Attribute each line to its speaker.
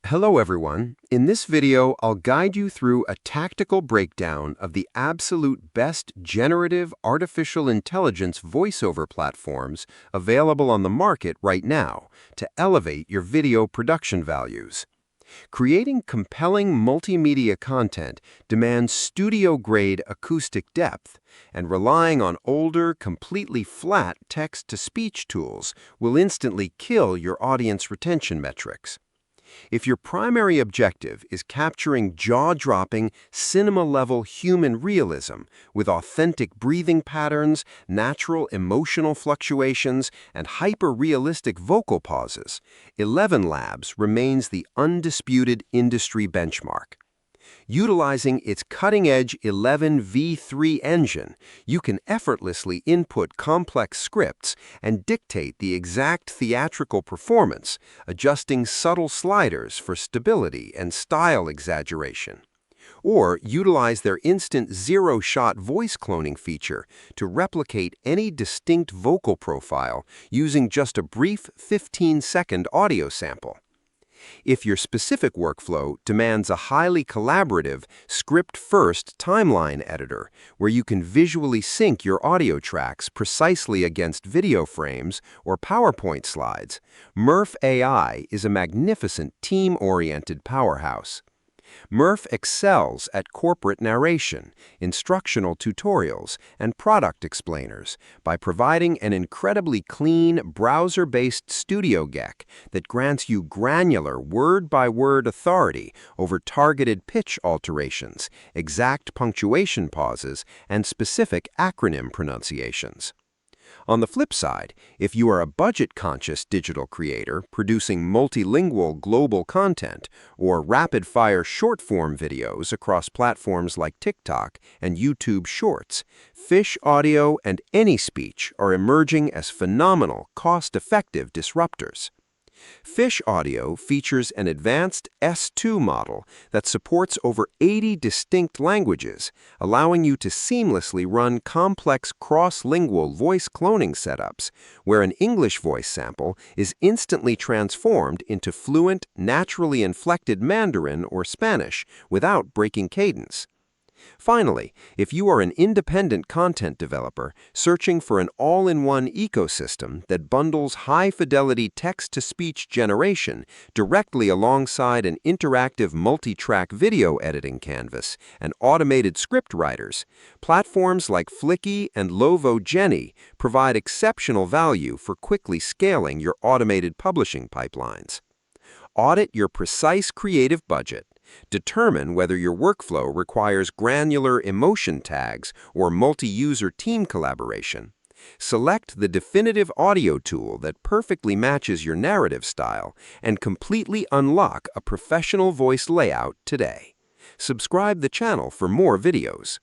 Speaker 1: Hello everyone. In this video, I'll guide you through a tactical breakdown of the absolute best generative artificial intelligence voiceover platforms available on the market right now to elevate your video production values. Creating compelling multimedia content demands studio-grade acoustic depth, and relying on older, completely flat text-to-speech tools will instantly kill your audience retention metrics. If your primary objective is capturing jaw-dropping, cinema-level human realism with authentic breathing patterns, natural emotional fluctuations, and hyper-realistic vocal pauses, ElevenLabs remains the undisputed industry benchmark. Utilizing its cutting-edge 11v3 engine, you can effortlessly input complex scripts and dictate the exact theatrical performance, adjusting subtle sliders for stability and style exaggeration. Or utilize their instant zero-shot voice cloning feature to replicate any distinct vocal profile using just a brief 15-second audio sample. If your specific workflow demands a highly collaborative, script-first timeline editor where you can visually sync your audio tracks precisely against video frames or PowerPoint slides, Murf AI is a magnificent team-oriented powerhouse. Murf excels at corporate narration, instructional tutorials, and product explainers by providing an incredibly clean, browser-based studio GEC that grants you granular word-by-word authority over targeted pitch alterations, exact punctuation pauses, and specific acronym pronunciations. On the flip side, if you are a budget-conscious digital creator producing multilingual global content or rapid-fire short-form videos across platforms like TikTok and YouTube Shorts, Fish Audio and AnySpeech are emerging as phenomenal, cost-effective disruptors. Fish Audio features an advanced S2 model that supports over 80 distinct languages, allowing you to seamlessly run complex cross-lingual voice cloning setups, where an English voice sample is instantly transformed into fluent, naturally inflected Mandarin or Spanish without breaking cadence. Finally, if you are an independent content developer searching for an all-in-one ecosystem that bundles high-fidelity text-to-speech generation directly alongside an interactive multi-track video editing canvas and automated script writers, platforms like Flicky and Lovo Genie provide exceptional value for quickly scaling your automated publishing pipelines. Audit your precise creative budget. Determine whether your workflow requires granular emotion tags or multi-user team collaboration. Select the definitive audio tool that perfectly matches your narrative style and completely unlock a professional voice layout today. Subscribe the channel for more videos.